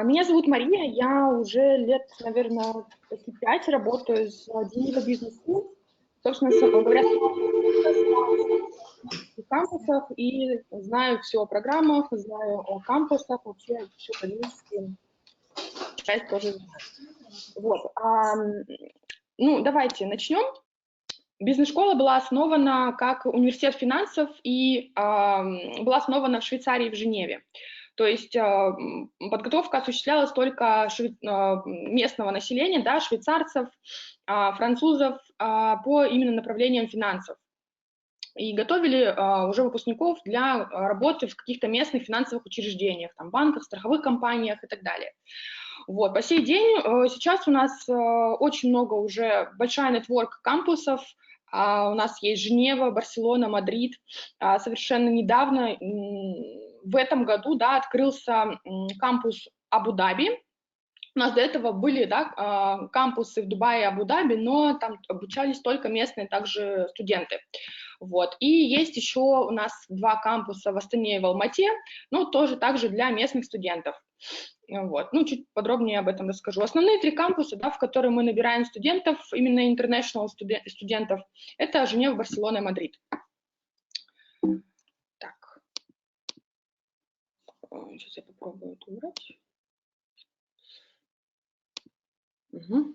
Меня зовут Мария, я уже лет, наверное, почти 5 работаю с Geneva Business School. Собственно, говоря, в кампусах и знаю все о программах, знаю о кампусах, вообще всю академическую часть тоже знаю. Вот. Давайте начнем. Бизнес-школа была основана как университет финансов и была основана в Швейцарии, в Женеве. То есть подготовка осуществлялась только местного населения, да, швейцарцев, французов по именно направлениям финансов. И готовили уже выпускников для работы в каких-то местных финансовых учреждениях, там, банках, страховых компаниях и так далее. Вот. По сей день сейчас у нас очень много уже, большая нетворк кампусов. У нас есть Женева, Барселона, Мадрид. Совершенно недавно, в этом году, да, открылся кампус Абу-Даби. У нас до этого были, да, кампусы в Дубае и Абу-Даби, но там обучались только местные также студенты. Вот. И есть еще у нас 2 кампуса в Астане и в Алмате, но тоже также для местных студентов. Вот. Ну, чуть подробнее об этом расскажу. Основные 3 кампуса, да, в которые мы набираем студентов, именно international студентов, это Женева, Барселона и Мадрид. Так. Сейчас я попробую это убрать. Угу.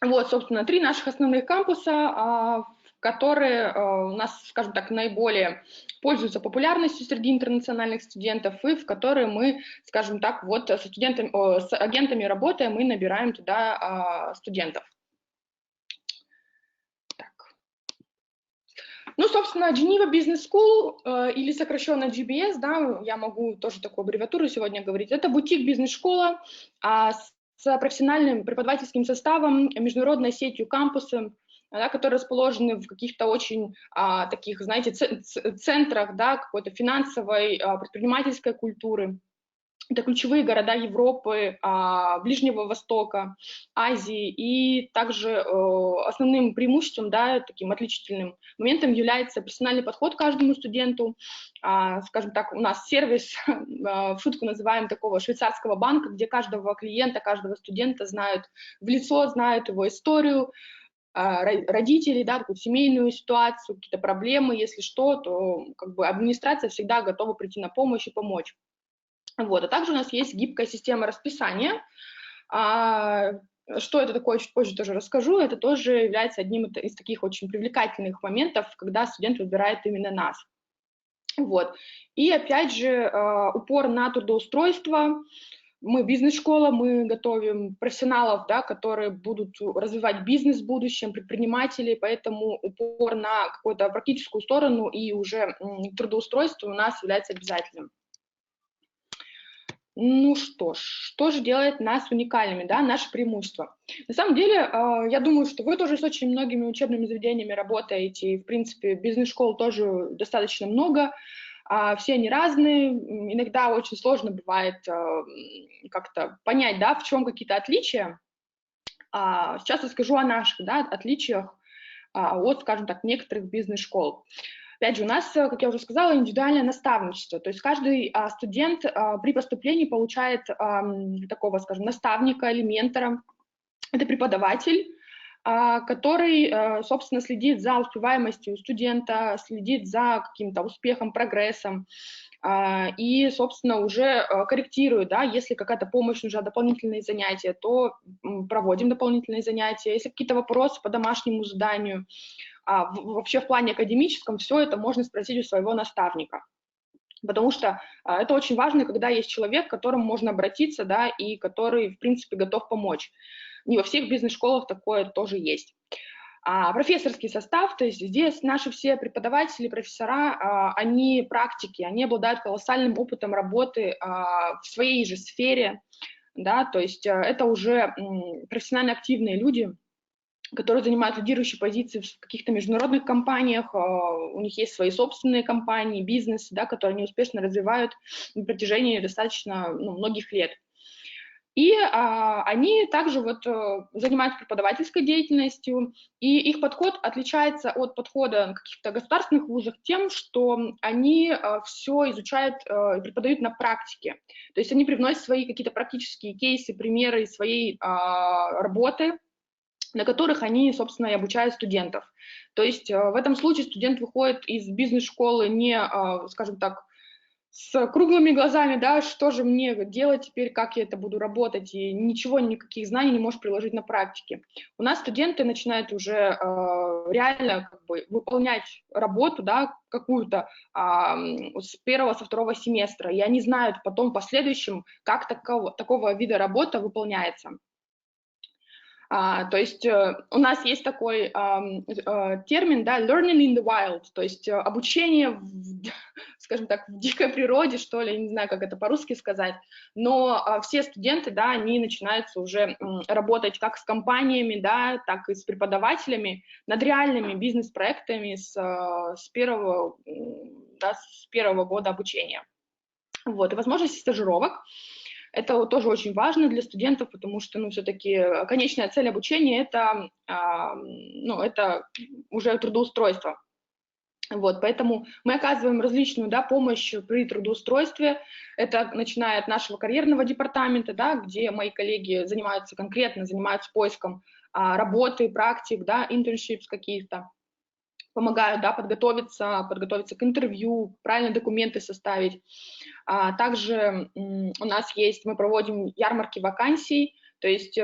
Вот, собственно, 3 наших основных кампуса, которые у нас, скажем так, наиболее пользуются популярностью среди интернациональных студентов, и в которые мы, скажем так, вот с агентами работаем и набираем туда студентов. Так. Ну, собственно, Geneva Business School, или сокращенно GBS, да, я могу тоже такую аббревиатуру сегодня говорить, это бутик-бизнес-школа с профессиональным преподавательским составом, международной сетью кампусов, да, которые расположены в каких-то очень таких, знаете, центрах, да, какой-то финансовой, предпринимательской культуры. Это ключевые города Европы, Ближнего Востока, Азии, и также основным преимуществом, да, таким отличительным моментом является персональный подход к каждому студенту. Скажем так, у нас сервис, в шутку называем, такого швейцарского банка, где каждого клиента, каждого студента знают в лицо, знают его историю, родителей, да, такую семейную ситуацию, какие-то проблемы, если что, то как бы администрация всегда готова прийти на помощь и помочь. Вот. А также у нас есть гибкая система расписания. Что это такое, чуть позже тоже расскажу. Это тоже является одним из таких очень привлекательных моментов, когда студент выбирает именно нас. Вот. И опять же упор на трудоустройство. Мы бизнес-школа, мы готовим профессионалов, да, которые будут развивать бизнес в будущем, предпринимателей, поэтому упор на какую-то практическую сторону и уже трудоустройство у нас является обязательным. Ну что же делает нас уникальными, да, наше преимущество? На самом деле, я думаю, что вы тоже с очень многими учебными заведениями работаете, и, в принципе, бизнес-школ тоже достаточно много, все они разные, иногда очень сложно бывает как-то понять, да, в чем какие-то отличия. Сейчас расскажу о наших, да, отличиях от, скажем так, некоторых бизнес-школ. Опять же, у нас, как я уже сказала, индивидуальное наставничество, то есть каждый студент при поступлении получает такого, скажем, наставника или ментора, это преподаватель, который, собственно, следит за успеваемостью студента, следит за каким-то успехом, прогрессом, и, собственно, уже корректирует, да, если какая-то помощь нужна, дополнительные занятия, то проводим дополнительные занятия, если какие-то вопросы по домашнему заданию, вообще в плане академическом все это можно спросить у своего наставника. Потому что это очень важно, когда есть человек, к которому можно обратиться, да, и который, в принципе, готов помочь. Не во всех бизнес-школах такое тоже есть. Профессорский состав, то есть здесь наши все преподаватели, профессора, они практики, они обладают колоссальным опытом работы в своей же сфере, да, то есть это уже профессионально активные люди, которые занимают лидирующие позиции в каких-то международных компаниях, у них есть свои собственные компании, бизнес, да, которые они успешно развивают на протяжении достаточно многих лет. И они также вот занимаются преподавательской деятельностью, и их подход отличается от подхода на каких-то государственных вузах тем, что они все изучают и преподают на практике. То есть они привносят свои какие-то практические кейсы, примеры из своей работы, на которых они, собственно, и обучают студентов. То есть в этом случае студент выходит из бизнес-школы не, скажем так, с круглыми глазами, да, что же мне делать теперь, как я это буду работать, и ничего, никаких знаний не можешь приложить на практике. У нас студенты начинают уже реально как бы выполнять работу, да, какую-то с первого, со второго семестра, и они знают потом в последующем, как такого вида работа выполняется. То есть у нас есть такой термин, да, learning in the wild, то есть обучение, скажем так, в дикой природе, что ли, не знаю, как это по-русски сказать, но все студенты, да, они начинаются уже работать как с компаниями, да, так и с преподавателями над реальными бизнес-проектами с первого года обучения. Вот, и возможности стажировок. Это тоже очень важно для студентов, потому что, ну, все-таки конечная цель обучения это уже трудоустройство. Вот, поэтому мы оказываем различную, да, помощь при трудоустройстве. Это начиная от нашего карьерного департамента, да, где мои коллеги занимаются поиском работы, практик, да, internships каких-то. Помогают, да, подготовиться к интервью, правильно документы составить. Также мы проводим ярмарки вакансий, то есть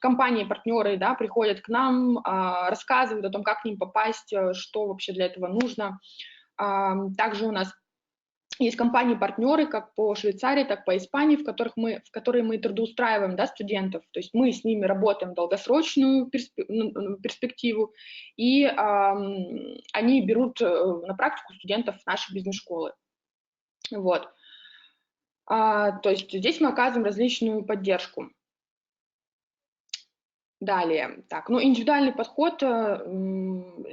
компании-партнеры, да, приходят к нам, рассказывают о том, как к ним попасть, что вообще для этого нужно. Также у нас есть компании-партнеры как по Швейцарии, так по Испании, в которые мы трудоустраиваем, да, студентов. То есть мы с ними работаем в долгосрочную перспективу, и они берут на практику студентов нашей бизнес-школы. Вот. То есть здесь мы оказываем различную поддержку. Далее, так, ну, индивидуальный подход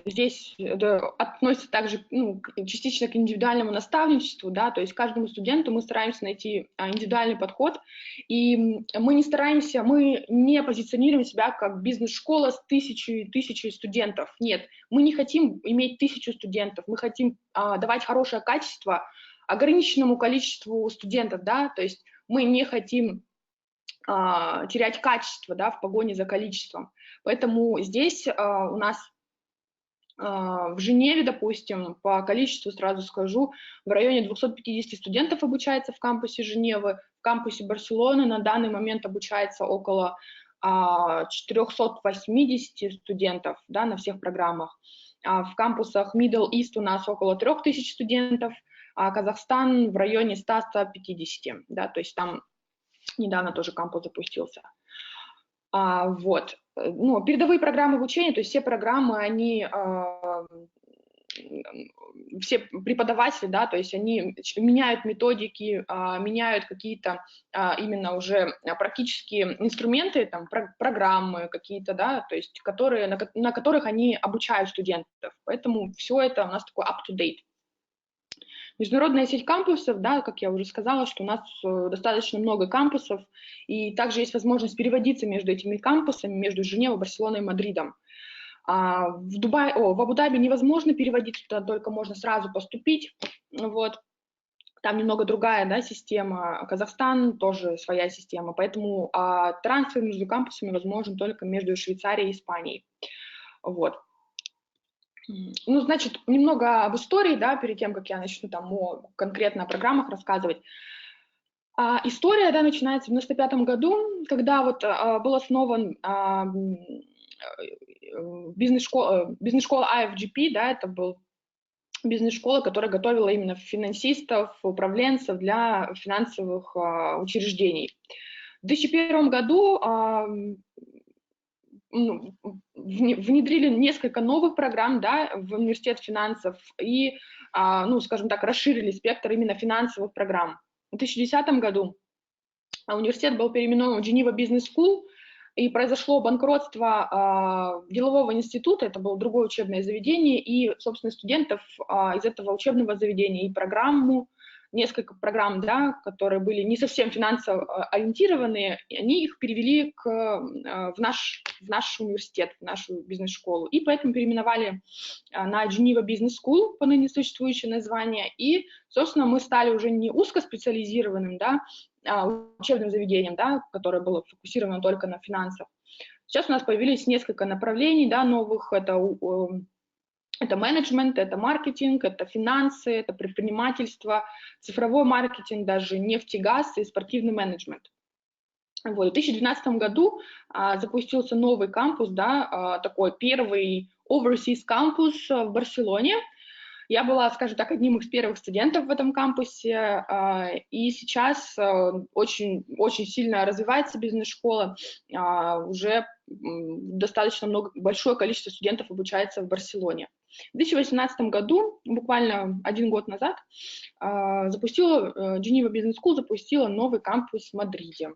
здесь относится также частично к индивидуальному наставничеству, да, то есть каждому студенту мы стараемся найти индивидуальный подход, и мы не позиционируем себя как бизнес-школа с тысячей студентов, нет, мы не хотим иметь 1000 студентов, мы хотим давать хорошее качество ограниченному количеству студентов, да, то есть мы не хотим терять качество, да, в погоне за количеством. Поэтому здесь у нас в Женеве, допустим, по количеству, сразу скажу, в районе 250 студентов обучается в кампусе Женевы, в кампусе Барселоны на данный момент обучается около 480 студентов, да, на всех программах. В кампусах Middle East у нас около 3000 студентов, а Казахстан в районе 100-150, да, то есть там недавно тоже кампус запустился. Вот. Ну, передовые программы обучения, то есть все программы, все преподаватели, да, то есть они меняют методики, меняют какие-то именно уже практические инструменты, там, программы какие-то, да, то есть на которых они обучают студентов. Поэтому все это у нас такой up-to-date. Международная сеть кампусов, да, как я уже сказала, что у нас достаточно много кампусов, и также есть возможность переводиться между этими кампусами, между Женевой, Барселоной и Мадридом. В Абу-Даби невозможно переводиться, туда только можно сразу поступить, вот. Там немного другая, да, система. Казахстан тоже своя система, поэтому трансфер между кампусами возможен только между Швейцарией и Испанией. Вот. Ну, значит, немного об истории, да, перед тем, как я начну там конкретно о программах рассказывать. История, да, начинается в 1995 году, когда вот был основан бизнес-школа IFGP, да, это был бизнес-школа, которая готовила именно финансистов, управленцев для финансовых учреждений. В 2001 году внедрили несколько новых программ, да, в университет финансов и, скажем так, расширили спектр именно финансовых программ. В 2010 году университет был переименован в Geneva Business School, и произошло банкротство делового института, это было другое учебное заведение, и, собственно, студентов из этого учебного заведения и программу, несколько программ, да, которые были не совсем финансово ориентированные, и они их перевели в наш университет, в нашу бизнес-школу, и поэтому переименовали на Geneva Business School, по ныне существующее название, и, собственно, мы стали уже не узкоспециализированным, да, учебным заведением, да, которое было фокусировано только на финансах. Сейчас у нас появились несколько направлений, да, новых, это менеджмент, это маркетинг, это финансы, это предпринимательство, цифровой маркетинг, даже нефть и газ и спортивный менеджмент. Вот. В 2012 году запустился новый кампус, да, такой первый overseas кампус в Барселоне. Я была, скажем так, одним из первых студентов в этом кампусе, и сейчас очень, очень сильно развивается бизнес-школа, уже достаточно большое количество студентов обучается в Барселоне. В 2018 году, буквально 1 год назад, Geneva Business School запустила новый кампус в Мадриде.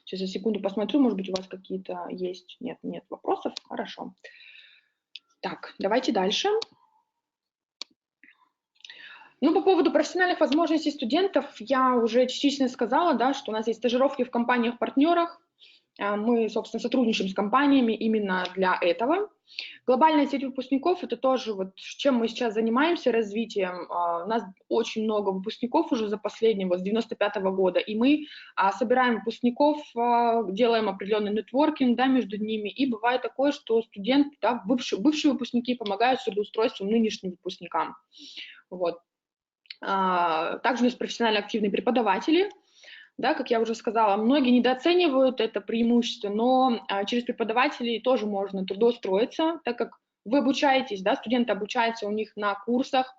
Сейчас я секунду посмотрю, может быть, у вас какие-то есть. Нет вопросов? Хорошо. Так, давайте дальше. Ну, по поводу профессиональных возможностей студентов я уже частично сказала, да, что у нас есть стажировки в компаниях-партнерах. Мы, собственно, сотрудничаем с компаниями именно для этого. Глобальная сеть выпускников – это тоже вот чем мы сейчас занимаемся развитием. У нас очень много выпускников уже за последнего, с 95-го года, и мы собираем выпускников, делаем определенный нетворкинг, да, между ними, и бывает такое, что студенты, да, бывшие выпускники помогают с трудоустройством нынешним выпускникам. Вот. Также у нас профессионально активные преподаватели. Да, как я уже сказала, многие недооценивают это преимущество, но через преподавателей тоже можно трудоустроиться, так как вы обучаетесь, да, студенты обучаются у них на курсах,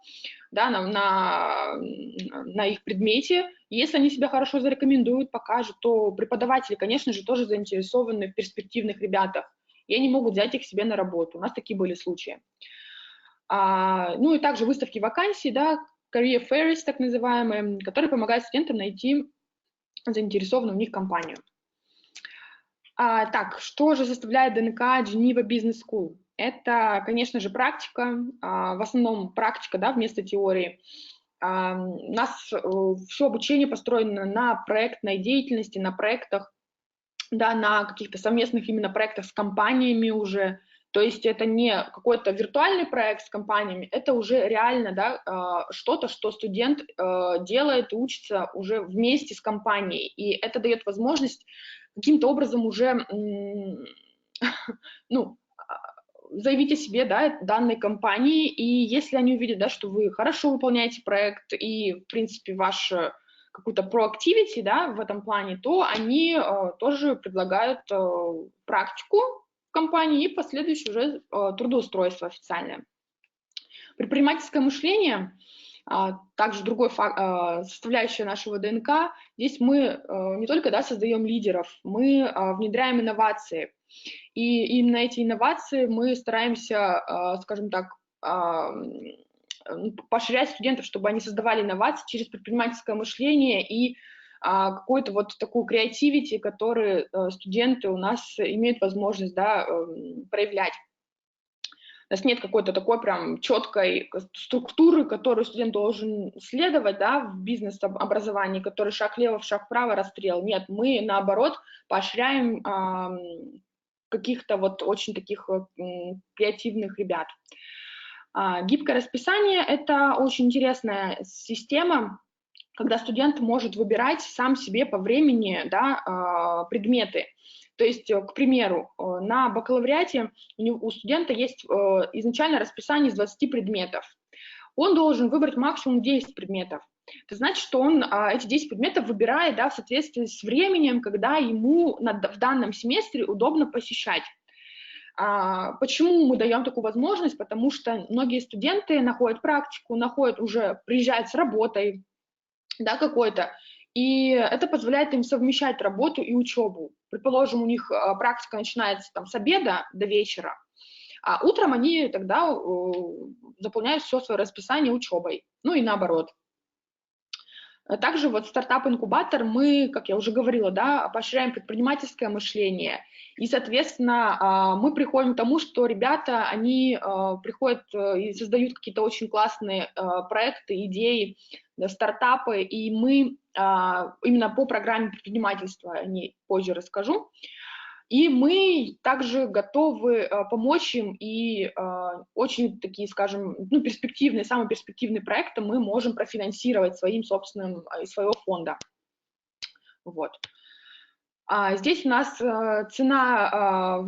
да, на их предмете. Если они себя хорошо зарекомендуют, покажут, то преподаватели, конечно же, тоже заинтересованы в перспективных ребятах, и они могут взять их себе на работу. У нас такие были случаи. Ну и также выставки вакансий, да, career fairs, так называемые, которые помогают студентам найти заинтересованную в них компанию. Так, что же составляет ДНК Geneva Business School? Это, конечно же, практика, в основном практика, да, вместо теории. У нас все обучение построено на проектной деятельности, на проектах, да, на каких-то совместных именно проектах с компаниями уже. То есть это не какой-то виртуальный проект с компаниями, это уже реально, да, что-то, что студент делает и учится уже вместе с компанией. И это дает возможность каким-то образом уже, ну, заявить о себе, да, данной компании, и если они увидят, да, что вы хорошо выполняете проект и, в принципе, ваш какую-то proactivity, да, в этом плане, то они тоже предлагают практику в компании и последующее уже трудоустройство официальное. Предпринимательское мышление, также другой составляющая нашего ДНК. Здесь мы не только, да, создаем лидеров, мы внедряем инновации. И именно эти инновации мы стараемся, скажем так, поощрять студентов, чтобы они создавали инновации через предпринимательское мышление и какую-то вот такую креативити, которую студенты у нас имеют возможность, да, проявлять. У нас нет какой-то такой прям четкой структуры, которую студент должен следовать, да, в бизнес-образовании, который шаг влево, шаг вправо, расстрел. Нет, мы, наоборот, поощряем каких-то вот очень таких креативных ребят. Гибкое расписание – это очень интересная система, когда студент может выбирать сам себе по времени, да, предметы. То есть, к примеру, на бакалавриате у студента есть изначально расписание из 20 предметов. Он должен выбрать максимум 10 предметов. Это значит, что он эти 10 предметов выбирает, да, в соответствии с временем, когда ему в данном семестре удобно посещать. Почему мы даем такую возможность? Потому что многие студенты находят практику, приезжают с работой, да, какой-то, и это позволяет им совмещать работу и учебу. Предположим, у них практика начинается там с обеда до вечера, а утром они тогда заполняют все свое расписание учебой, ну и наоборот. Также вот стартап-инкубатор мы, как я уже говорила, да, поощряем предпринимательское мышление, и, соответственно, мы приходим к тому, что ребята, они приходят и создают какие-то очень классные проекты, идеи, да, стартапы, и мы именно по программе предпринимательства, о ней позже расскажу, и мы также готовы помочь им, и очень такие, скажем, ну, перспективные, самые перспективные проекты мы можем профинансировать своим собственным, из своего фонда. Вот. Здесь у нас цена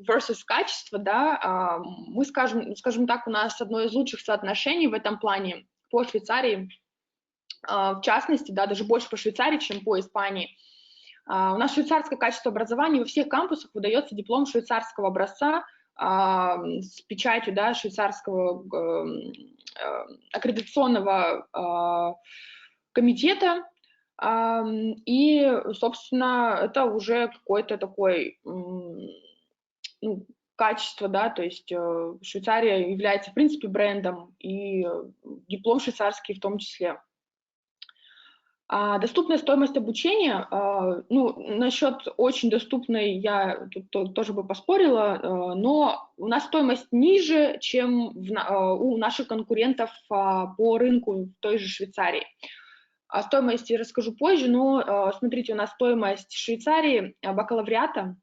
versus качество, да, мы скажем так, у нас одно из лучших соотношений в этом плане по Швейцарии, в частности, да, даже больше по Швейцарии, чем по Испании. У нас швейцарское качество образования, во всех кампусах выдается диплом швейцарского образца с печатью, да, швейцарского аккредитационного комитета, и, собственно, это уже какое-то такое ну, качество, да, то есть Швейцария является, в принципе, брендом, и диплом швейцарский в том числе. Доступная стоимость обучения, ну, насчет очень доступной я тут тоже бы поспорила, но у нас стоимость ниже, чем у наших конкурентов по рынку в той же Швейцарии. О стоимости расскажу позже, но смотрите, у нас стоимость Швейцарии бакалавриата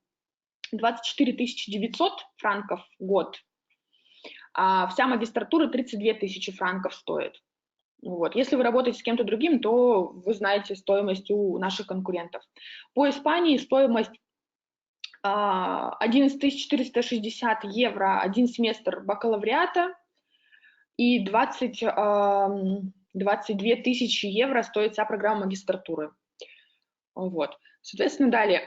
24 900 франков в год, а вся магистратура 32 000 франков стоит. Вот. Если вы работаете с кем-то другим, то вы знаете стоимость у наших конкурентов. По Испании стоимость 11 460 евро один семестр бакалавриата и 22 000 евро стоит вся программа магистратуры. Вот. Соответственно, далее.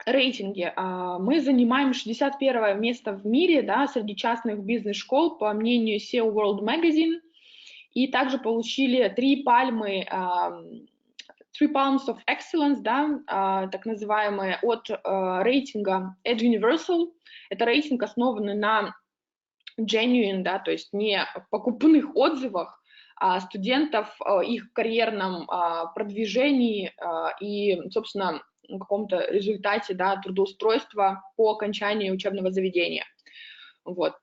Рейтинги. Мы занимаем 61 место в мире, да, среди частных бизнес-школ, по мнению SEO World Magazine. И также получили 3 пальмы, 3 Palms of Excellence, да, так называемые, от рейтинга Edge Universal. Это рейтинг, основанный на genuine, да, то есть не покупных отзывах студентов, их карьерном продвижении и, собственно, каком-то результате, да, трудоустройства по окончании учебного заведения. Вот.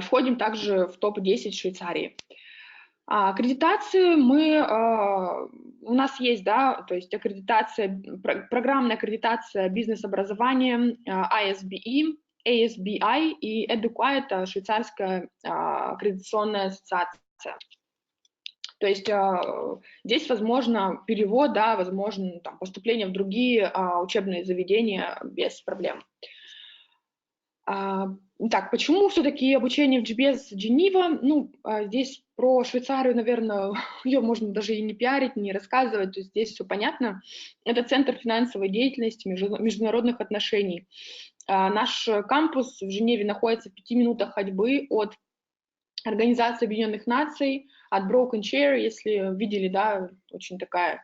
Входим также в топ-10 Швейцарии. Аккредитации у нас есть, да, то есть аккредитация, программная аккредитация бизнес-образования ISBE, ASBI и EDUQA, это швейцарская аккредитационная ассоциация. То есть здесь возможно перевод, да, возможно там, поступление в другие учебные заведения без проблем. Так, почему все-таки обучение в GBS Geneva? Ну, здесь про Швейцарию, наверное, ее можно даже и не пиарить, не рассказывать, то есть здесь все понятно. Это центр финансовой деятельности, международных отношений. Наш кампус в Женеве находится в 5 минутах ходьбы от Организации Объединенных Наций, от Broken Chair, если видели, да, очень такая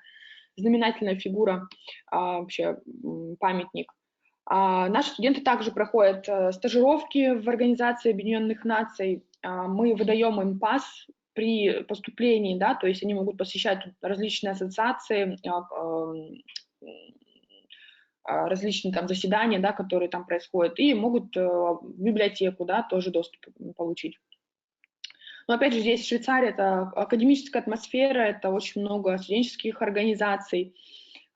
знаменательная фигура, вообще памятник. Наши студенты также проходят стажировки в Организации Объединенных Наций. Мы выдаем им пас при поступлении, да, то есть они могут посещать различные ассоциации, различные там заседания, да, которые там происходят, и могут в библиотеку, да, тоже доступ получить. Но опять же, здесь Швейцария — это академическая атмосфера, это очень много студенческих организаций,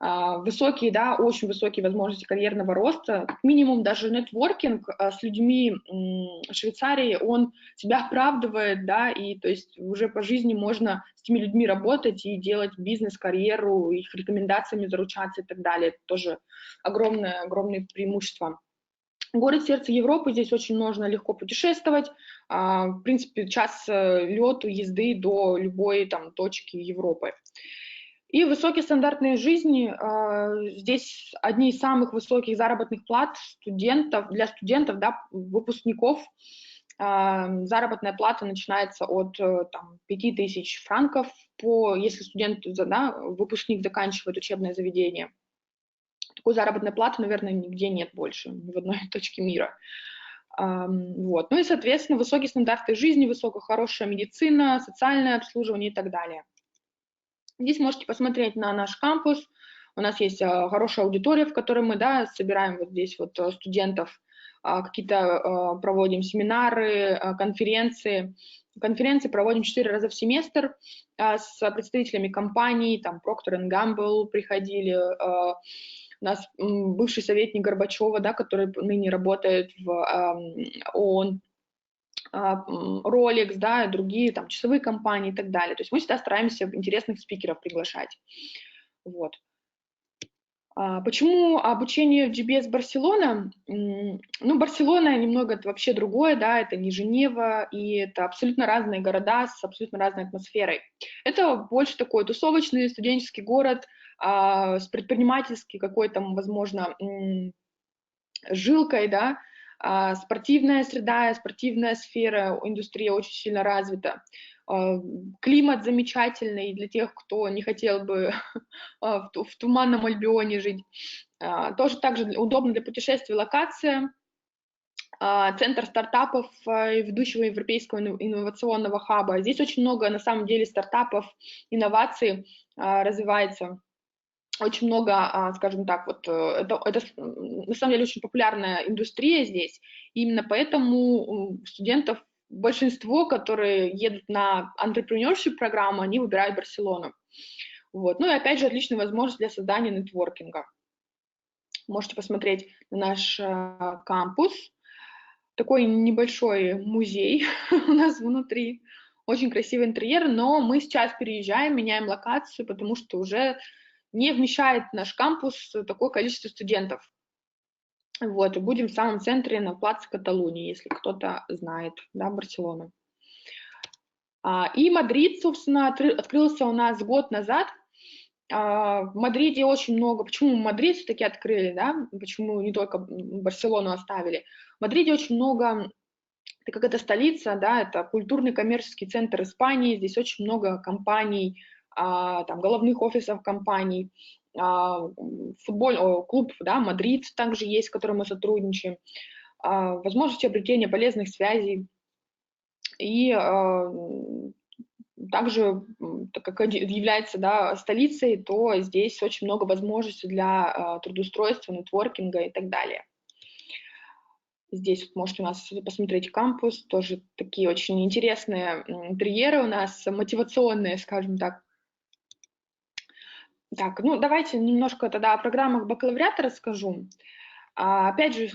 высокие, да, очень высокие возможности карьерного роста, как минимум даже нетворкинг с людьми Швейцарии, он себя оправдывает, да, и то есть уже по жизни можно с этими людьми работать и делать бизнес, карьеру, их рекомендациями заручаться и так далее. Это тоже огромное преимущество. Город сердца Европы, здесь очень можно легко путешествовать, в принципе, час лету, езды до любой там точки Европы. И высокие стандарты жизни, здесь одни из самых высоких заработных плат для студентов, да, выпускников. Заработная плата начинается от там, 5000 франков, если студент, да, выпускник заканчивает учебное заведение. Такой заработной платы, наверное, нигде нет больше, ни в одной точке мира. Вот. Ну и, соответственно, высокие стандарты жизни, хорошая медицина, социальное обслуживание и так далее. Здесь можете посмотреть на наш кампус. У нас есть хорошая аудитория, в которой мы, да, собираем вот здесь вот студентов, какие-то проводим семинары, конференции. Конференции проводим 4 раза в семестр с представителями компаний, там Procter Gamble приходили, у нас бывший советник Горбачева, да, который ныне работает в ООН, Rolex, да, и другие там часовые компании и так далее. То есть мы всегда стараемся интересных спикеров приглашать. Вот. Почему обучение в GBS Барселона? Ну, Барселона немного это вообще другое, да, это не Женева, и это абсолютно разные города с абсолютно разной атмосферой. Это больше такой тусовочный студенческий город с предпринимательской какой-то, возможно, жилкой, да, спортивная среда, спортивная сфера, индустрия очень сильно развита. Климат замечательный для тех, кто не хотел бы в туманном Альбионе жить. Тоже также удобно для путешествий локация. Центр стартапов ведущего европейского инновационного хаба. Здесь очень много, на самом деле, стартапов, инноваций развивается. Очень много, скажем так, вот это на самом деле очень популярная индустрия здесь. И именно поэтому студентов большинство, которые едут на entrepreneurship программу, они выбирают Барселону. Вот. Ну и опять же отличная возможность для создания нетворкинга. Можете посмотреть на наш кампус. Такой небольшой музей у нас внутри. Очень красивый интерьер, но мы сейчас переезжаем, меняем локацию, потому что уже не вмещает наш кампус такое количество студентов. Вот, и будем в самом центре на плаце Каталунии, если кто-то знает, да, Барселону. И Мадрид, собственно, открылся у нас год назад. В Мадриде очень много. Почему Мадрид все-таки открыли, да? Почему не только Барселону оставили? В Мадриде очень много, так как это столица, да, это культурный коммерческий центр Испании, здесь очень много компаний, там, головных офисов компаний, клуб, да, Мадрид также есть, с которым мы сотрудничаем, возможности обретения полезных связей. И также, так как является, да, столицей, то здесь очень много возможностей для трудоустройства, нетворкинга и так далее. Здесь вот можете у нас посмотреть кампус, тоже такие очень интересные интерьеры у нас, мотивационные, скажем так. Так, ну давайте немножко тогда о программах бакалавриата расскажу. Опять же,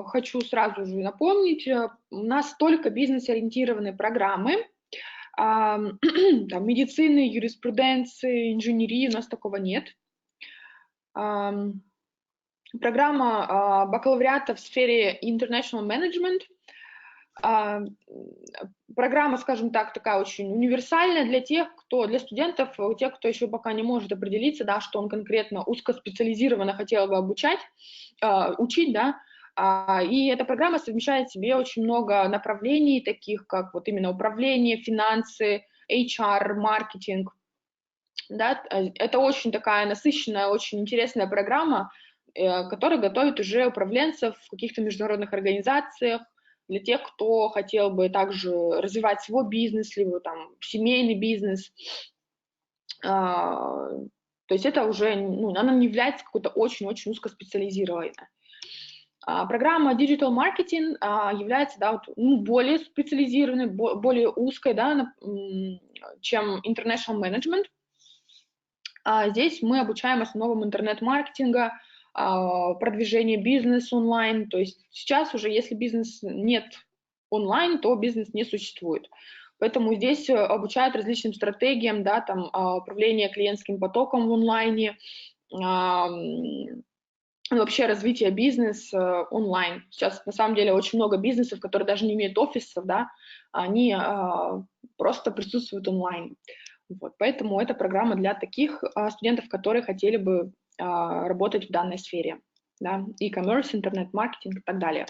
хочу сразу же напомнить, у нас только бизнес-ориентированные программы, там, медицины, юриспруденции, инженерии, у нас такого нет. Программа бакалавриата в сфере International Management. Программа, скажем так, такая очень универсальная для для студентов, тех, кто еще пока не может определиться, да, что он конкретно узкоспециализированно хотел бы учить, да, и эта программа совмещает в себе очень много направлений, таких как вот именно управление, финансы, HR, маркетинг, да, это очень такая насыщенная, очень интересная программа, которая готовит уже управленцев в каких-то международных организациях, для тех, кто хотел бы также развивать свой бизнес, либо там семейный бизнес. То есть это уже, ну, она не является какой-то очень-очень узкоспециализированной. Программа Digital Marketing является, да, вот, ну, более специализированной, более узкой, да, чем International Management. Здесь мы обучаем основам интернет-маркетинга, продвижение бизнеса онлайн. То есть сейчас уже, если бизнес нет онлайн, то бизнес не существует. Поэтому здесь обучают различным стратегиям, да, там, управления клиентским потоком в онлайне, вообще развитие бизнеса онлайн. Сейчас на самом деле очень много бизнесов, которые даже не имеют офисов, да, они просто присутствуют онлайн. Вот, поэтому это программа для таких студентов, которые хотели бы работать в данной сфере, да, e-commerce, интернет-маркетинг и так далее.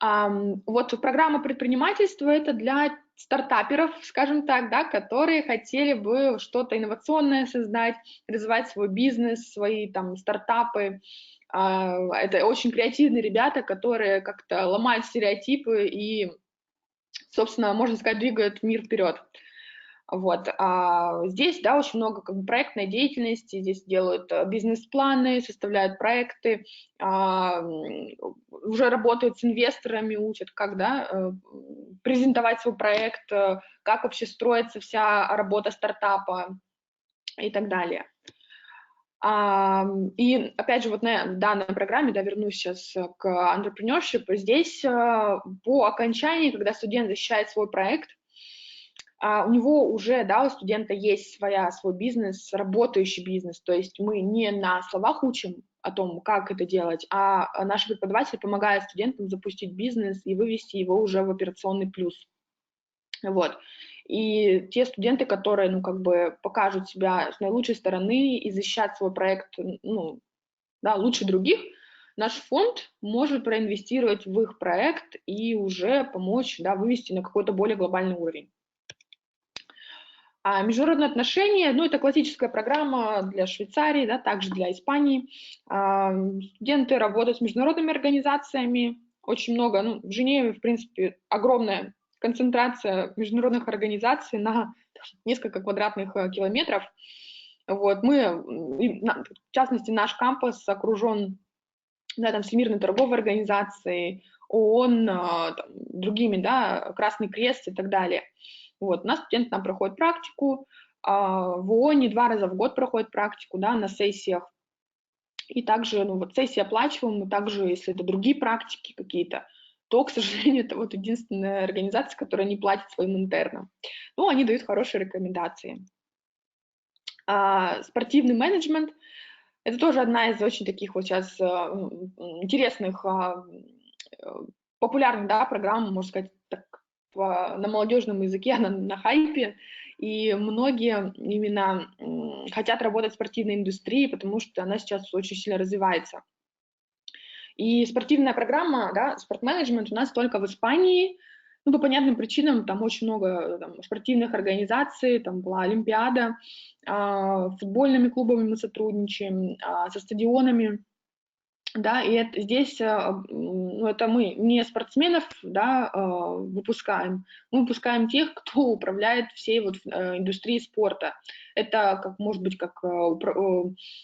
Вот программа предпринимательства — это для стартаперов, скажем так, да, которые хотели бы что-то инновационное создать, развивать свой бизнес, свои там стартапы. Это очень креативные ребята, которые как-то ломают стереотипы и, собственно, можно сказать, двигают мир вперед. Вот. Здесь, да, очень много как бы проектной деятельности, здесь делают бизнес-планы, составляют проекты, уже работают с инвесторами, учат, как, да, презентовать свой проект, как вообще строится вся работа стартапа и так далее. И опять же, вот на данной программе, да, вернусь сейчас к entrepreneurship, здесь по окончании, когда студент защищает свой проект, у него уже, да, у студента есть свой бизнес, работающий бизнес, то есть мы не на словах учим о том, как это делать, а наш преподаватель помогает студентам запустить бизнес и вывести его уже в операционный плюс. Вот. И те студенты, которые, ну, как бы покажут себя с наилучшей стороны и защищат свой проект, ну, да, лучше других, наш фонд может проинвестировать в их проект и уже помочь, да, вывести на какой-то более глобальный уровень. Международные отношения, ну, это классическая программа для Швейцарии, да, также для Испании. Студенты работают с международными организациями, очень много, ну, в Женеве, в принципе, огромная концентрация международных организаций на несколько квадратных километров. Вот, в частности, наш кампус окружен, да, там, Всемирной торговой организацией, ООН, там, другими, да, Красный Крест и так далее. Вот, у нас студенты там проходят практику, в ООНе 2 раза в год проходят практику, да, на сессиях. И также, ну, вот сессии оплачиваем, также, если это другие практики какие-то, то, к сожалению, это вот единственная организация, которая не платит своим интернам. Ну, они дают хорошие рекомендации. Спортивный менеджмент – это тоже одна из очень таких вот сейчас интересных, популярных, да, программ, можно сказать, так, на молодежном языке, она на хайпе, и многие именно хотят работать в спортивной индустрии, потому что она сейчас очень сильно развивается. И спортивная программа, да, спортменеджмент у нас только в Испании. Ну, по понятным причинам, там очень много там, спортивных организаций, там была Олимпиада, футбольными клубами мы сотрудничаем, со стадионами. Да, и здесь, ну, это мы не спортсменов, да, выпускаем, мы выпускаем тех, кто управляет всей вот индустрией спорта. Это, как, может быть, как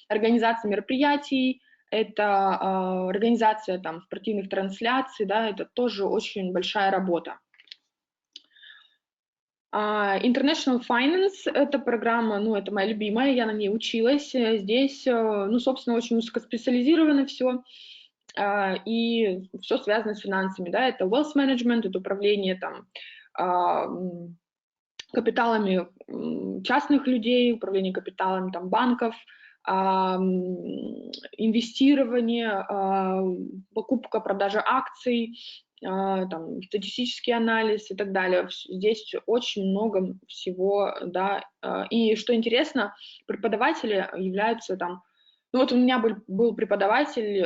организация мероприятий, это организация там спортивных трансляций, да, это тоже очень большая работа. International Finance – это программа, ну, это моя любимая, я на ней училась. Здесь, ну, собственно, очень узкоспециализировано все, и все связано с финансами, да, это wealth management, это управление там капиталами частных людей, управление капиталами там банков, инвестирование, покупка, продажа акций, там, статистический анализ и так далее. Здесь очень много всего, да. И что интересно, преподаватели являются там, ну вот у меня был преподаватель,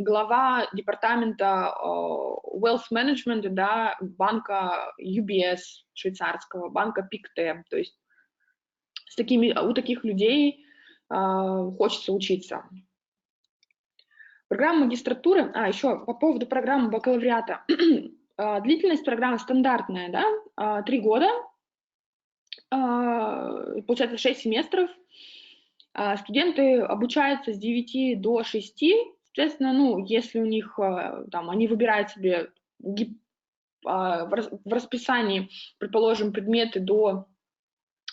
глава департамента wealth management, да, банка UBS швейцарского, банка PICT, то есть у таких людей хочется учиться. Программа магистратуры, еще по поводу программы бакалавриата. Длительность программы стандартная, да, 3 года, получается 6 семестров. Студенты обучаются с 9 до 6, соответственно, ну, если у них, там, они выбирают себе в расписании, предположим, предметы до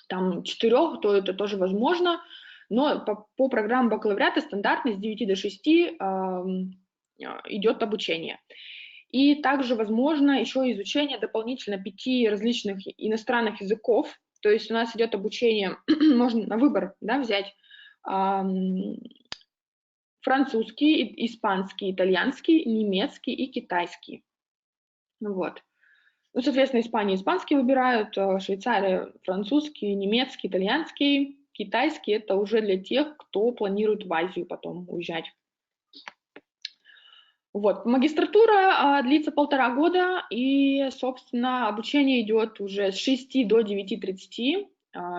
там, 4, то это тоже возможно, но по программе бакалавриата стандартно с 9 до 6 идет обучение. И также возможно еще изучение дополнительно 5 различных иностранных языков, то есть у нас идет обучение, можно на выбор, да, взять французский, испанский, итальянский, немецкий и китайский. Вот. Ну, соответственно, Испания испанский выбирают, Швейцария французский, немецкий, итальянский, китайский – это уже для тех, кто планирует в Азию потом уезжать. Вот. Магистратура длится 1,5 года, и, собственно, обучение идет уже с 6 до 9:30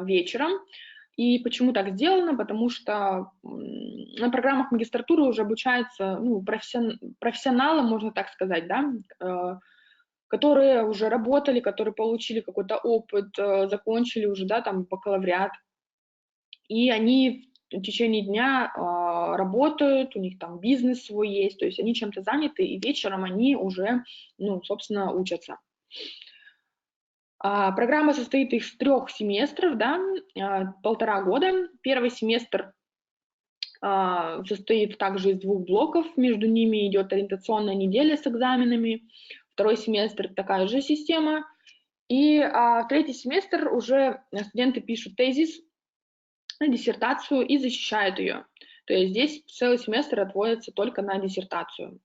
вечером. И почему так сделано? Потому что на программах магистратуры уже обучаются, ну, профессионалы, можно так сказать, да, которые уже работали, которые получили какой-то опыт, закончили уже, да, там, бакалавриат, и они в течение дня работают, у них там бизнес свой есть, то есть они чем-то заняты, и вечером они уже, ну, собственно, учатся. Программа состоит из 3 семестров, да, 1,5 года. Первый семестр состоит также из 2 блоков, между ними идет ориентационная неделя с экзаменами. Второй семестр такая же система. И в 3-й семестр уже студенты пишут тезис, диссертацию и защищают ее. То есть здесь целый семестр отводится только на диссертацию.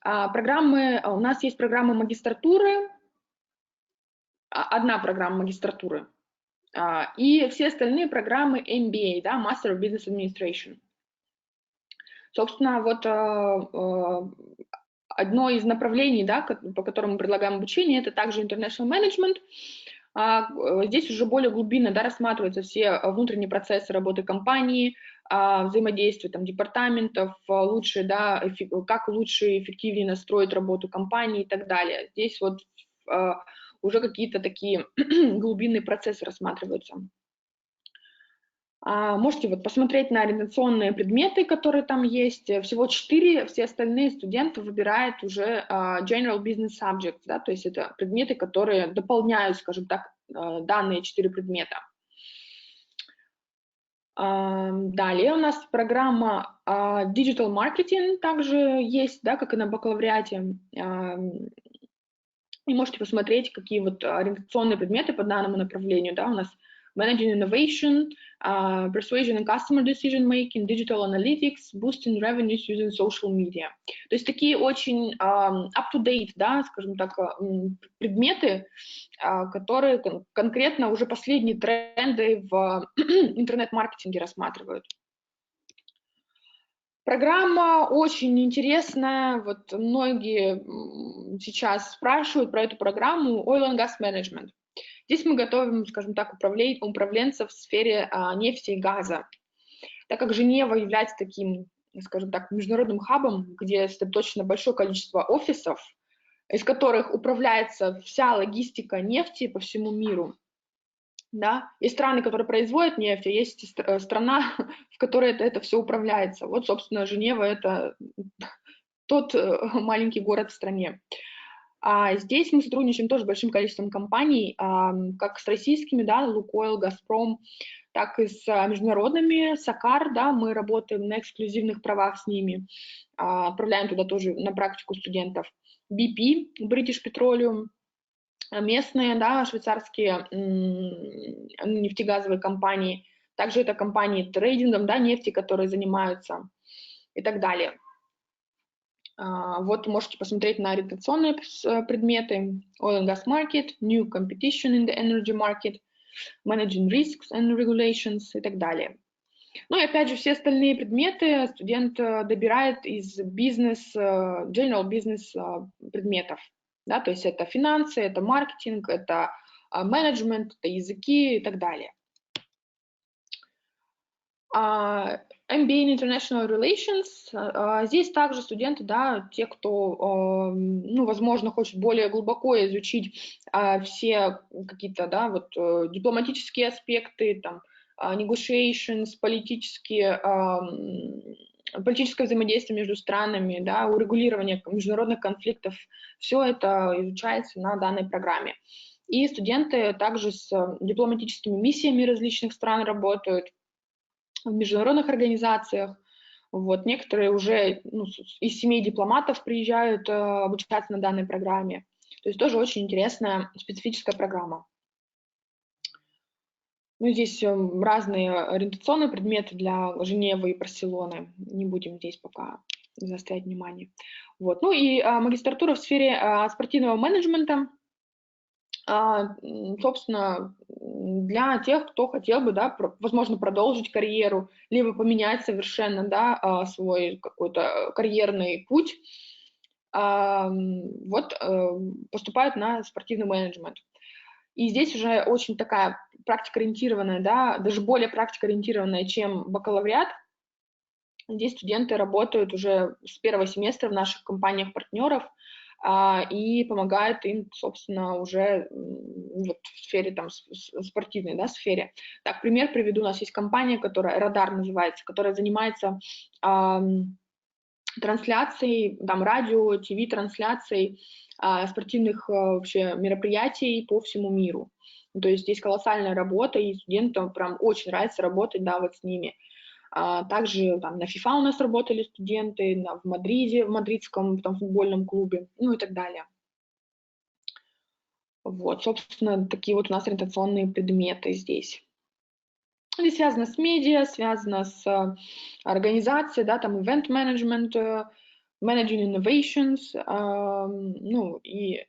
У нас есть программа магистратуры, одна программа магистратуры, и все остальные программы MBA, да, Master of Business Administration. Собственно, вот одно из направлений, да, по которому мы предлагаем обучение, это также International Management. Здесь уже более глубинно, да, рассматриваются все внутренние процессы работы компании, взаимодействие там, департаментов, лучше, да, как лучше и эффективнее настроить работу компании и так далее. Здесь вот уже какие-то такие глубинные процессы рассматриваются. Можете вот посмотреть на ориентационные предметы, которые там есть. Всего 4, все остальные студенты выбирают уже General Business Subjects, да, то есть это предметы, которые дополняют, скажем так, данные 4 предмета. Далее у нас программа Digital Marketing также есть, да, как и на бакалавриате. И можете посмотреть, какие вот ориентационные предметы по данному направлению, да, у нас Managing Innovation, Persuasion and Customer Decision Making, Digital Analytics, Boosting Revenues Using Social Media. То есть такие очень up-to-date, да, скажем так, предметы, которые конкретно уже последние тренды в интернет-маркетинге рассматривают. Программа очень интересная, вот многие сейчас спрашивают про эту программу Oil and Gas Management. Здесь мы готовим, скажем так, управленцев в сфере нефти и газа. Так как Женева является таким, скажем так, международным хабом, где достаточно большое количество офисов, из которых управляется вся логистика нефти по всему миру, да, есть страны, которые производят нефть, а есть страна, в которой это все управляется. Вот, собственно, Женева — это тот маленький город в стране. Здесь мы сотрудничаем тоже с большим количеством компаний, как с российскими, да, Лукойл, Газпром, так и с международными, Сакар, да, мы работаем на эксклюзивных правах с ними, отправляем туда тоже на практику студентов. BP, British Petroleum, местные, да, швейцарские нефтегазовые компании, также это компании трейдингом, да, нефти, которые занимаются и так далее. Вот можете посмотреть на ориентационные предметы: Oil and Gas Market, New Competition in the Energy Market, Managing Risks and Regulations и так далее. Ну и опять же, все остальные предметы студент добирает из general business предметов. Да, то есть это финансы, это маркетинг, это менеджмент, это языки и так далее. MBA in International Relations. Здесь также студенты, да, те, кто, ну, возможно, хочет более глубоко изучить все какие-то, да, вот дипломатические аспекты, там, negotiations, политическое взаимодействие между странами, да, урегулирование международных конфликтов, все это изучается на данной программе. И студенты также с дипломатическими миссиями различных стран работают, в международных организациях. Вот. Некоторые уже из семей дипломатов приезжают обучаться на данной программе. То есть тоже очень интересная специфическая программа. Ну, здесь разные ориентационные предметы для Женевы и Барселоны. Не будем здесь пока заострять внимание. Вот. Ну и магистратура в сфере спортивного менеджмента. Собственно, для тех, кто хотел бы, да, возможно, продолжить карьеру, либо поменять совершенно, да, свой какой-то карьерный путь, вот поступают на спортивный менеджмент. И здесь уже очень такая практикоориентированная, да, даже более практикоориентированная, чем бакалавриат. Здесь студенты работают уже с первого семестра в наших компаниях-партнеров, и помогает им, собственно, уже вот в сфере там спортивной, да, сфере. Так, пример приведу. У нас есть компания, которая Радар называется, которая занимается трансляцией, там, радио, ТВ-трансляцией спортивных вообще мероприятий по всему миру. То есть здесь колоссальная работа, и студентам прям очень нравится работать, да, вот с ними. Также там на FIFA у нас работали студенты, в Мадриде, в мадридском там, футбольном клубе, ну и так далее. Вот, собственно, такие вот у нас ориентационные предметы здесь. Здесь связано с медиа, связано с организацией, да, там event management, managing innovations, ну и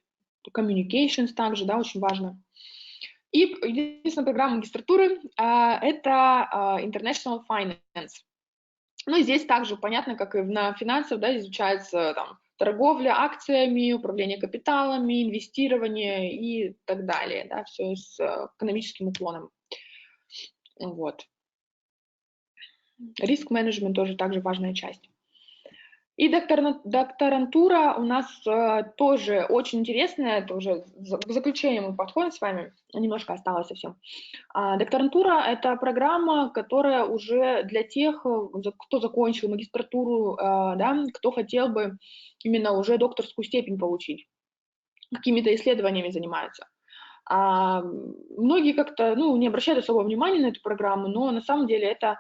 communications также, да, очень важно. И единственная программа магистратуры это International Finance. Ну и здесь также понятно, как и на финансах, да, изучается там торговля акциями, управление капиталами, инвестирование и так далее, да, все с экономическим уклоном. Вот. Риск-менеджмент тоже также важная часть. И докторантура у нас тоже очень интересная, это уже к заключению мы подходим с вами, немножко осталось совсем. Докторантура – это программа, которая уже для тех, кто закончил магистратуру, да, кто хотел бы именно уже докторскую степень получить, какими-то исследованиями занимаются. Многие как-то не обращают особого внимания на эту программу, но на самом деле это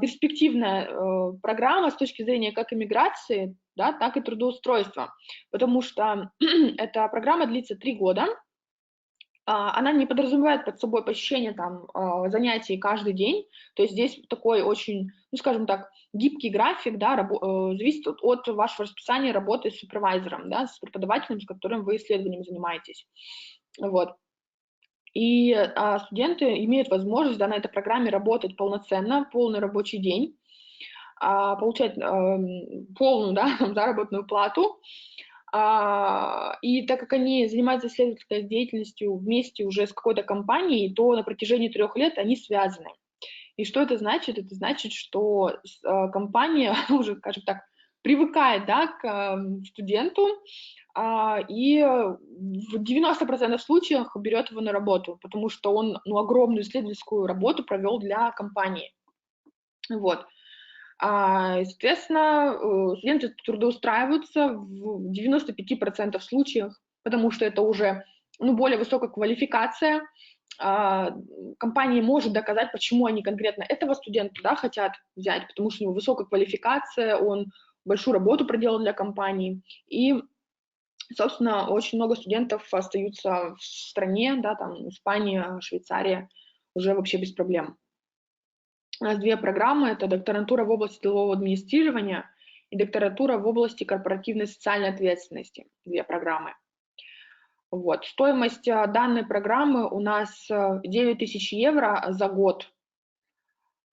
перспективная программа с точки зрения как иммиграции, да, так и трудоустройства, потому что эта программа длится 3 года, она не подразумевает под собой посещение там занятий каждый день, то есть здесь такой очень, скажем так, гибкий график, да, зависит от вашего расписания работы с супервайзером, да, с преподавателем, с которым вы исследованием занимаетесь. Вот. И студенты имеют возможность, да, на этой программе работать полноценно, полный рабочий день, получать полную, да, заработную плату. И так как они занимаются исследовательской деятельностью вместе уже с какой-то компанией, то на протяжении 3 лет они связаны. И что это значит? Это значит, что компания уже, скажем так, привыкает, да, к студенту, и в 90% случаев берет его на работу, потому что он огромную исследовательскую работу провел для компании. Вот. Соответственно, студенты трудоустраиваются в 95% случаев, потому что это уже более высокая квалификация. Компания может доказать, почему они конкретно этого студента, да, хотят взять, потому что у него высокая квалификация, он большую работу проделал для компании. И, собственно, очень много студентов остаются в стране, да, там Испания, Швейцария, уже вообще без проблем. У нас 2 программы, это докторантура в области делового администрирования и докторантура в области корпоративной социальной ответственности, 2 программы. Вот. Стоимость данной программы у нас 9000 евро за год.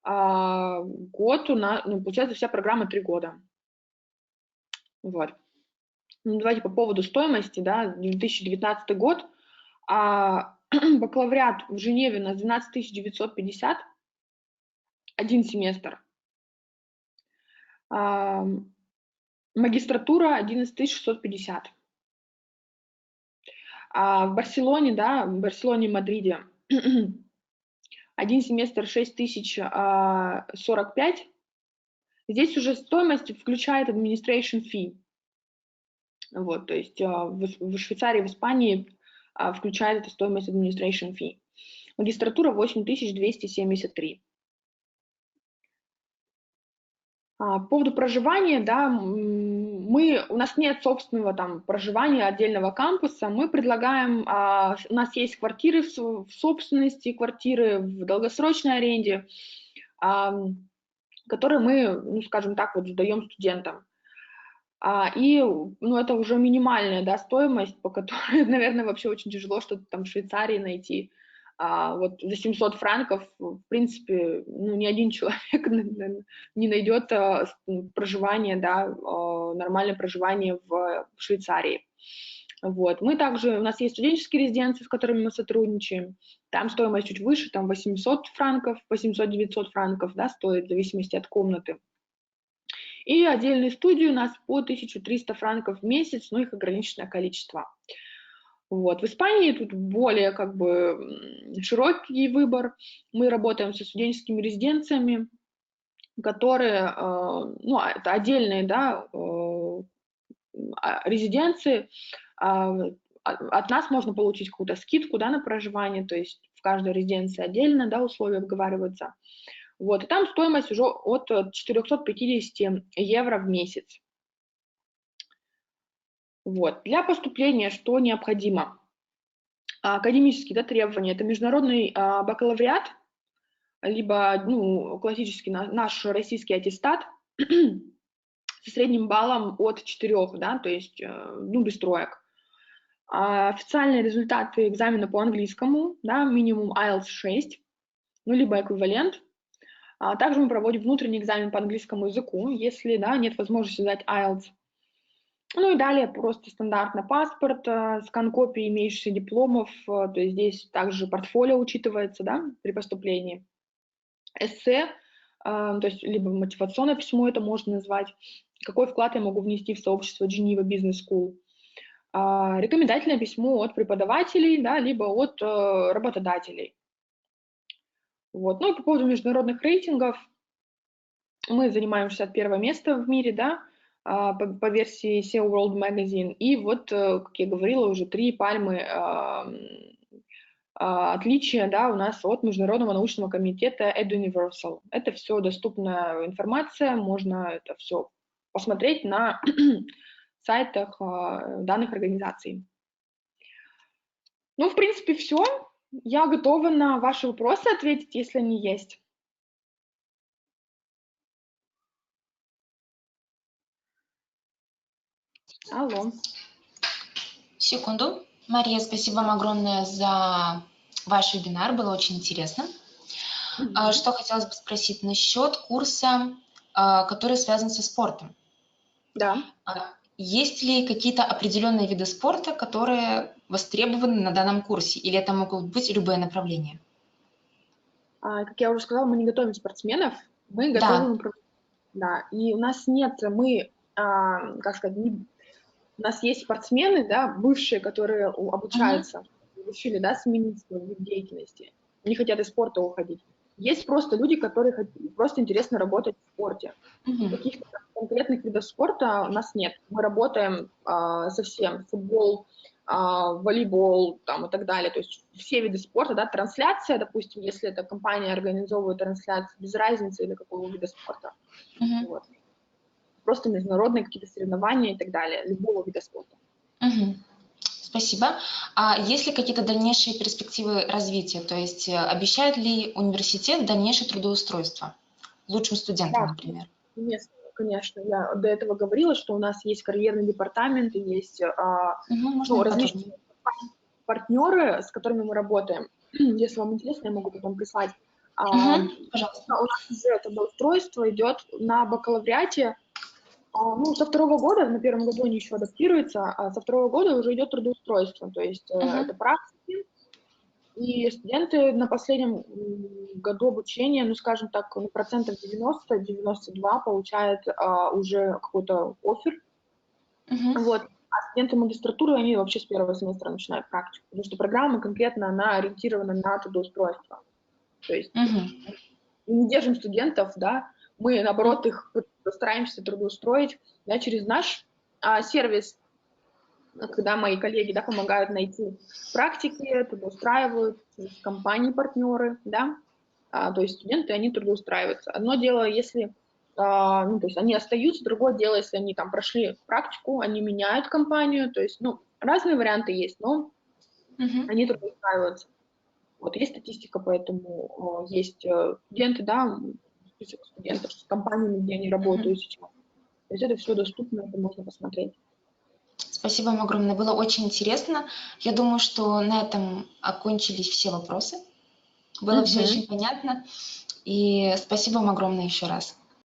Год у нас, получается, вся программа 3 года. Вот. Давайте по поводу стоимости, да, 2019 год, бакалавриат в Женеве у нас 12 950, 1 семестр. Магистратура 11 650. В Барселоне, да, в Барселоне, Мадриде 1 семестр 6045. Здесь уже стоимость включает administration fee. Вот, то есть в Швейцарии, в Испании включает эта стоимость administration fee. Магистратура 8273. По поводу проживания, да, у нас нет собственного там проживания отдельного кампуса, мы предлагаем, у нас есть квартиры в собственности, квартиры в долгосрочной аренде, которые мы, скажем так, вот сдаем студентам. И, это уже минимальная, да, стоимость, по которой, наверное, вообще очень тяжело что-то там в Швейцарии найти. Вот за 700 франков, в принципе, ни один человек не найдет проживание, да, нормальное проживание в Швейцарии. Вот. У нас есть студенческие резиденции, с которыми мы сотрудничаем. Там стоимость чуть выше, там 800 франков, 800-900 франков, да, стоит в зависимости от комнаты. И отдельные студии у нас по 1300 франков в месяц, но их ограниченное количество. Вот. В Испании тут более как бы широкий выбор. Мы работаем со студенческими резиденциями, которые, ну, это отдельные, да, резиденции. От нас можно получить какую-то скидку, да, на проживание, то есть в каждой резиденции отдельно, да, условия обговариваются. Вот, и там стоимость уже от 450 евро в месяц. Вот. Для поступления что необходимо? Академические, да, требования. Это международный бакалавриат, либо, ну, классический наш российский аттестат со средним баллом от 4, да, то есть, ну, без троек. Официальные результаты экзамена по английскому, да, минимум IELTS 6, ну, либо эквивалент. Также мы проводим внутренний экзамен по английскому языку, если, да, нет возможности сдать IELTS. Ну и далее просто стандартно паспорт, скан копии имеющихся дипломов, то есть здесь также портфолио учитывается, да, при поступлении. Эссе, то есть либо мотивационное письмо это можно назвать, какой вклад я могу внести в сообщество Geneva Business School. Рекомендательное письмо от преподавателей, да, либо от работодателей. Вот. Ну и по поводу международных рейтингов, мы занимаем 61 место в мире, да, по версии SEO World Magazine. И вот, как я говорила, уже 3 пальмы отличия, да, у нас от Международного научного комитета EdUniversal. Это все доступная информация, можно это все посмотреть на сайтах данных организаций. Ну, в принципе, все. Я готова на ваши вопросы ответить, если они есть. Алло. Секунду. Мария, спасибо вам огромное за ваш вебинар, было очень интересно. Что хотелось бы спросить насчет курса, который связан со спортом? Да. Есть ли какие-то определенные виды спорта, которые востребованы на данном курсе, или это могут быть любые направления? Как я уже сказала, мы не готовим спортсменов, мы готовим... Да, и у нас нет, мы, как сказать, у нас есть спортсмены, да, бывшие, которые обучаются, решили, да, сменить свой вид деятельности, не хотят из спорта уходить. Есть просто люди, которые просто интересно работать в спорте. Каких-то конкретных видов спорта у нас нет. Мы работаем со всем. Футбол, волейбол там, и так далее. То есть все виды спорта, да, трансляция, допустим, если эта компания организовывает трансляцию, без разницы или какого вида спорта. Вот. Просто международные какие-то соревнования и так далее, любого вида спорта. Спасибо. А есть ли какие-то дальнейшие перспективы развития? То есть обещает ли университет дальнейшее трудоустройство лучшим студентам, например? Конечно. Я до этого говорила, что у нас есть карьерный департамент, и есть различные партнеры, с которыми мы работаем. Если вам интересно, я могу потом прислать. Пожалуйста. У нас уже трудоустройство идет на бакалавриате. Ну, со 2-го года, на 1-м году они еще адаптируются, а со 2-го года уже идет трудоустройство, то есть это практики, и студенты на последнем году обучения, ну, скажем так, процентов 90-92 получают уже какой-то оффер, вот, а студенты магистратуры, они вообще с 1-го семестра начинают практику, потому что программа конкретно, она ориентирована на трудоустройство, то есть мы не держим студентов, да, мы, наоборот, их стараемся трудоустроить, да, через наш сервис, когда мои коллеги, да, помогают найти практики, трудоустраивают через компании-партнеры, да, то есть студенты, они трудоустраиваются. Одно дело, если, ну, то есть они остаются, другое дело, если они там прошли практику, они меняют компанию, то есть, ну, разные варианты есть, но они трудоустраиваются. Вот, есть статистика, поэтому есть студенты, да, список студентов с компаниями, где они работают сейчас. То есть это все доступно, это можно посмотреть. Спасибо вам огромное, было очень интересно. Я думаю, что на этом окончились все вопросы. Было все очень понятно. И спасибо вам огромное еще раз.